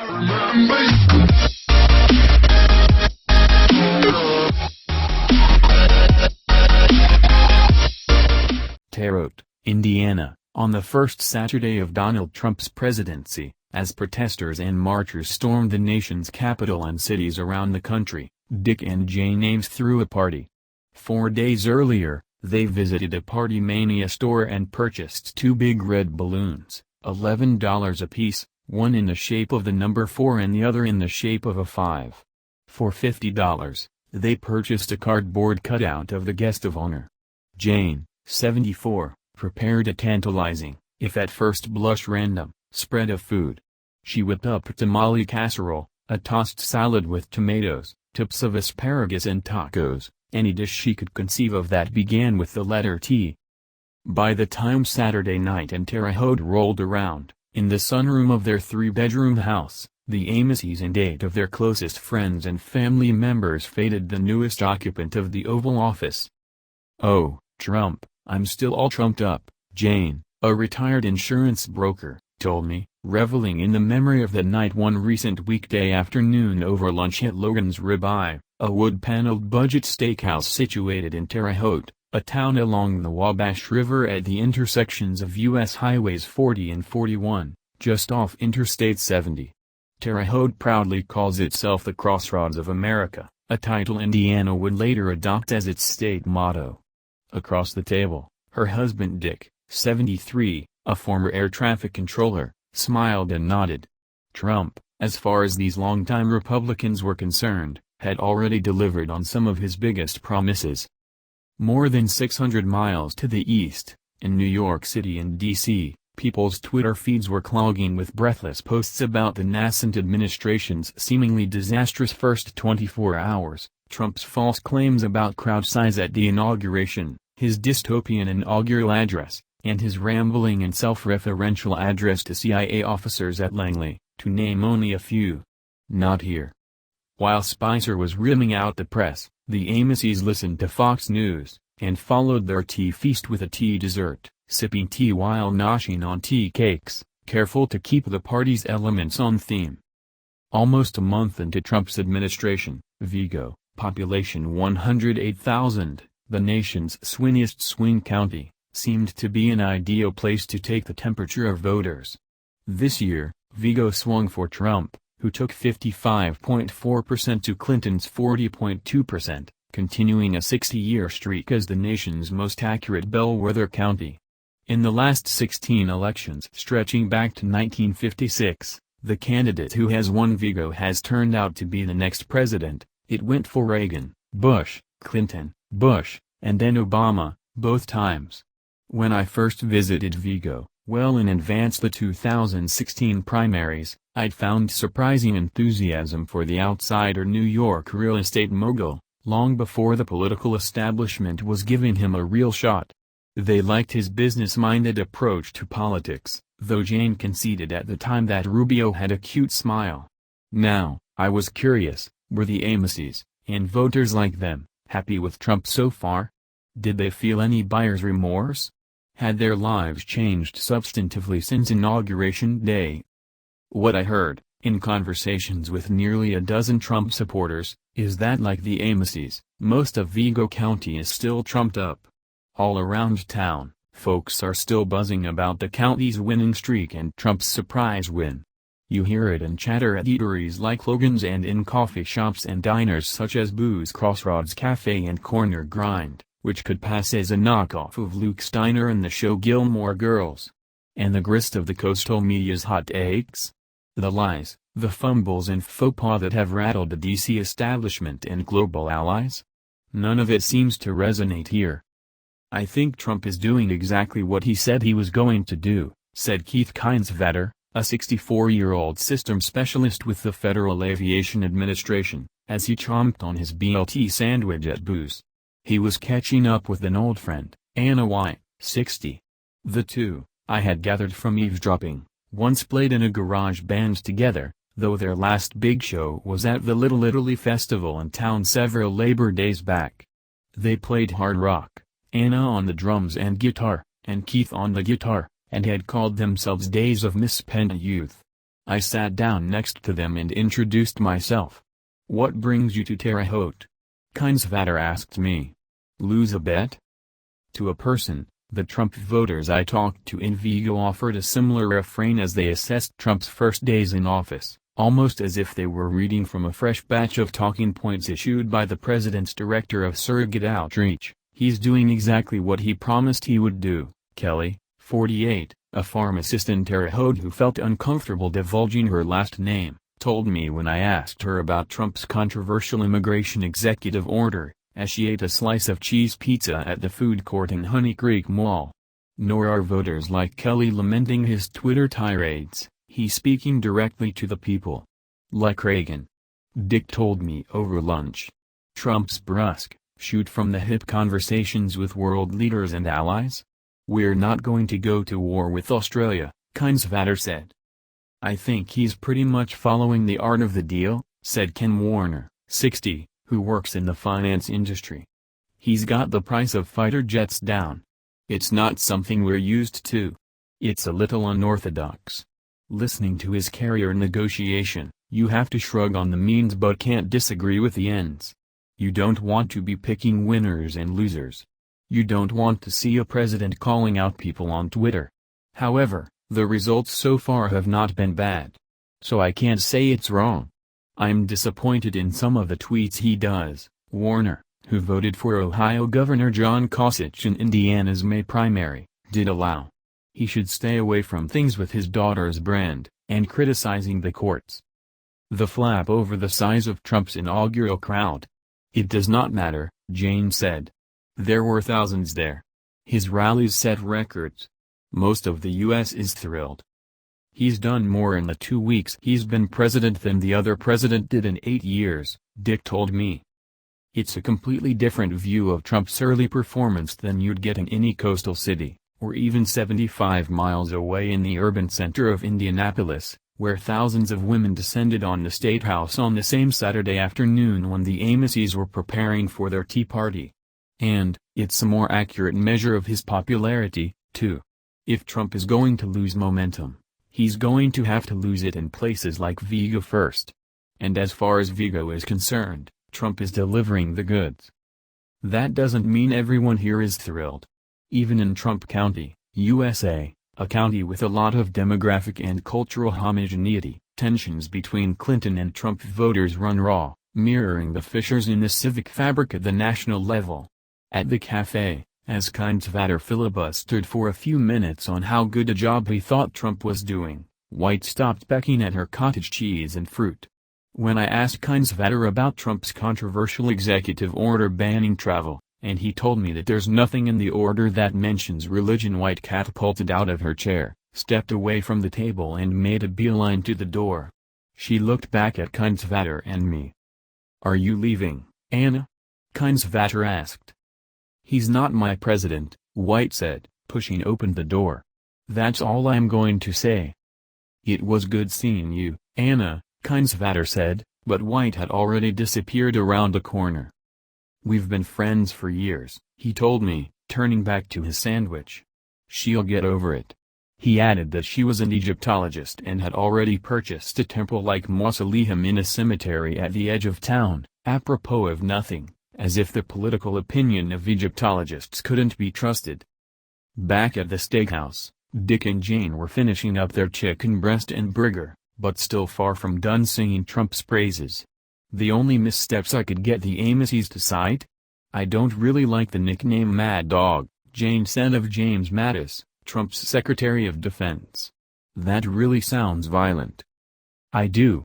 Terre, Indiana, on the first Saturday of Donald Trump's presidency, as protesters and marchers stormed the nation's capital and cities around the country, Dick and Jane Ames threw a party. 4 days earlier, they visited a Party Mania store and purchased 2 big red balloons, $11 apiece, one in the shape of the number 4 and the other in the shape of a 5. For $50, they purchased a cardboard cutout of the guest of honor. Jane, 74, prepared a tantalizing, if at first blush random, spread of food. She whipped up a tamale casserole, a tossed salad with tomatoes, tips of asparagus and tacos, any dish she could conceive of that began with the letter T. By the time Saturday night and Terre Haute rolled around, in the sunroom of their 3-bedroom house, the Ameses and 8 of their closest friends and family members feted the newest occupant of the Oval Office. "Oh, Trump, I'm still all trumped up," Jane, a retired insurance broker, told me, reveling in the memory of the night one recent weekday afternoon over lunch at Logan's Ribeye, a wood-paneled budget steakhouse situated in Terre Haute, a town along the Wabash River at the intersections of U.S. Highways 40 and 41, just off Interstate 70. Terre Haute proudly calls itself the Crossroads of America, a title Indiana would later adopt as its state motto. Across the table, her husband Dick, 73, a former air traffic controller, smiled and nodded. Trump, as far as these longtime Republicans were concerned, had already delivered on some of his biggest promises. More than 600 miles to the east, in New York City and D.C., people's Twitter feeds were clogging with breathless posts about the nascent administration's seemingly disastrous first 24 hours, Trump's false claims about crowd size at the inauguration, his dystopian inaugural address, and his rambling and self-referential address to CIA officers at Langley, to name only a few. Not here. While Spicer was rimming out the press, the Ameses listened to Fox News, and followed their tea feast with a tea dessert, sipping tea while noshing on tea cakes, careful to keep the party's elements on theme. Almost a month into Trump's administration, Vigo, population 108,000, the nation's swingiest swing county, seemed to be an ideal place to take the temperature of voters. This year, Vigo swung for Trump, who took 55.4% to Clinton's 40.2%, continuing a 60-year streak as the nation's most accurate bellwether county. In the last 16 elections stretching back to 1956, the candidate who has won Vigo has turned out to be the next president. It went for Reagan, Bush, Clinton, Bush, and then Obama, both times. When I first visited Vigo, well in advance the 2016 primaries, I'd found surprising enthusiasm for the outsider New York real estate mogul, long before the political establishment was giving him a real shot. They liked his business-minded approach to politics, though Jane conceded at the time that Rubio had a cute smile. Now, I was curious, were the Ameses, and voters like them, happy with Trump so far? Did they feel any buyer's remorse? Had their lives changed substantively since Inauguration Day? What I heard, in conversations with nearly a dozen Trump supporters, is that like the Ameses, most of Vigo County is still trumped up. All around town, folks are still buzzing about the county's winning streak and Trump's surprise win. You hear it in chatter at eateries like Logan's and in coffee shops and diners such as Boo's Crossroads Cafe and Corner Grind, which could pass as a knockoff of Luke's Diner and the show Gilmore Girls. And the grist of the coastal media's hot takes? The lies, the fumbles and faux pas that have rattled the DC establishment and global allies? None of it seems to resonate here. "I think Trump is doing exactly what he said he was going to do," said Keith Kinsvatter, a 64-year-old system specialist with the Federal Aviation Administration, as he chomped on his BLT sandwich at Boo's. He was catching up with an old friend, Anna White, 60. The two, I had gathered from eavesdropping, once played in a garage band together, though their last big show was at the Little Italy Festival in town several Labor Days back. They played hard rock, Anna on the drums and guitar, and Keith on the guitar, and had called themselves Days of Misspent Youth. I sat down next to them and introduced myself. "What brings you to Terre Haute?" Kindsvatter asked me. "Lose a bet?" To a person, the Trump voters I talked to in Vigo offered a similar refrain as they assessed Trump's first days in office, almost as if they were reading from a fresh batch of talking points issued by the president's director of surrogate outreach. "He's doing exactly what he promised he would do," Kelly, 48, a pharmacist in Terre Haute who felt uncomfortable divulging her last name, told me when I asked her about Trump's controversial immigration executive order, as she ate a slice of cheese pizza at the food court in Honey Creek Mall. Nor are voters like Kelly lamenting his Twitter tirades, he's speaking directly to the people. Like Reagan. Dick told me over lunch. Trump's brusque, shoot-from-the-hip conversations with world leaders and allies? "We're not going to go to war with Australia," Kindsvatter said. "I think he's pretty much following the art of the deal," said Ken Warner, 60, who works in the finance industry. "He's got the price of fighter jets down. It's not something we're used to. It's a little unorthodox." Listening to his carrier negotiation, you have to shrug on the means but can't disagree with the ends. You don't want to be picking winners and losers. You don't want to see a president calling out people on Twitter. However, the results so far have not been bad. So I can't say it's wrong. "I'm disappointed in some of the tweets he does," Warner, who voted for Ohio Governor John Kasich in Indiana's May primary, did allow. He should stay away from things with his daughter's brand, and criticizing the courts. The flap over the size of Trump's inaugural crowd. "It does not matter," Jane said. "There were thousands there. His rallies set records. Most of the U.S. is thrilled. He's done more in the 2 weeks he's been president than the other president did in 8 years, Dick told me. It's a completely different view of Trump's early performance than you'd get in any coastal city, or even 75 miles away in the urban center of Indianapolis, where thousands of women descended on the State House on the same Saturday afternoon when the Amyses were preparing for their Tea Party. And, it's a more accurate measure of his popularity, too. If Trump is going to lose momentum, he's going to have to lose it in places like Vigo first. And as far as Vigo is concerned, Trump is delivering the goods. That doesn't mean everyone here is thrilled. Even in Trump County, USA, a county with a lot of demographic and cultural homogeneity, tensions between Clinton and Trump voters run raw, mirroring the fissures in the civic fabric at the national level. At the cafe, as Kindsvatter filibustered for a few minutes on how good a job he thought Trump was doing, White stopped pecking at her cottage cheese and fruit. When I asked Kindsvatter about Trump's controversial executive order banning travel, and he told me that there's nothing in the order that mentions religion, White catapulted out of her chair, stepped away from the table and made a beeline to the door. She looked back at Kindsvatter and me. "Are you leaving, Anna?" Kindsvatter asked. "He's not my president," White said, pushing open the door. "That's all I'm going to say." "It was good seeing you, Anna," Kindsvatter said, but White had already disappeared around a corner. "We've been friends for years," he told me, turning back to his sandwich. "She'll get over it." He added that she was an Egyptologist and had already purchased a temple-like mausoleum in a cemetery at the edge of town, apropos of nothing, as if the political opinion of Egyptologists couldn't be trusted. Back at the steakhouse, Dick and Jane were finishing up their chicken breast and burger, but still far from done singing Trump's praises. "The only missteps I could get the Amyses to cite? I don't really like the nickname Mad Dog," Jane said of James Mattis, Trump's Secretary of Defense. "That really sounds violent." "I do,"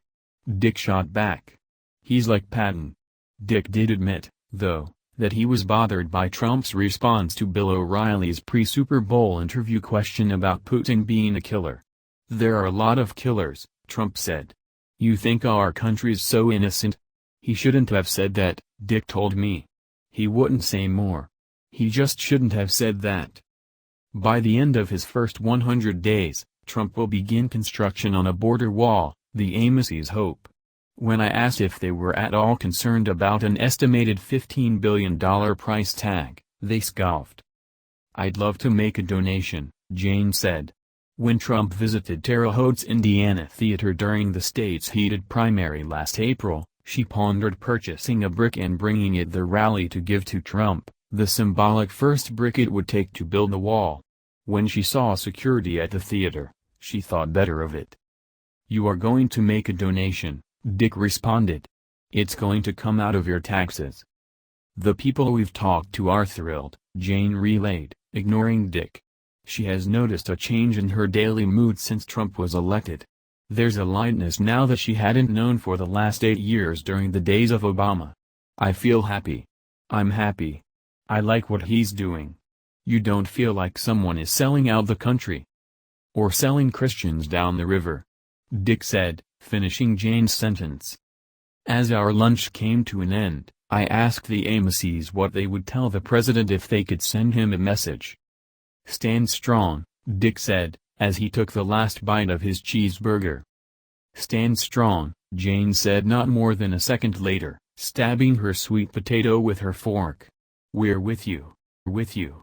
Dick shot back. "He's like Patton." Dick did admit, though, that he was bothered by Trump's response to Bill O'Reilly's pre-Super Bowl interview question about Putin being a killer. "There are a lot of killers," Trump said. "You think our country's so innocent?" "He shouldn't have said that," Dick told me. "He wouldn't say more. He just shouldn't have said that." By the end of his first 100 days, Trump will begin construction on a border wall, the Amyses hope. When I asked if they were at all concerned about an estimated $15 billion price tag, they scoffed. "I'd love to make a donation," Jane said. When Trump visited Terre Haute's Indiana theater during the state's heated primary last April, she pondered purchasing a brick and bringing it the rally to give to Trump, the symbolic first brick it would take to build the wall. When she saw security at the theater, she thought better of it. "You are going to make a donation," Dick responded. "It's going to come out of your taxes." "The people we've talked to are thrilled," Jane relayed, ignoring Dick. She has noticed a change in her daily mood since Trump was elected. There's a lightness now that she hadn't known for the last 8 years during the days of Obama. "I feel happy. I'm happy. I like what he's doing. You don't feel like someone is selling out the country or selling Christians down the river," Dick said, finishing Jane's sentence. "As our lunch came to an end, I asked the Amosys what they would tell the president if they could send him a message." "Stand strong," Dick said, as he took the last bite of his cheeseburger. "Stand strong," Jane said not more than a second later, stabbing her sweet potato with her fork. "We're with you. With you."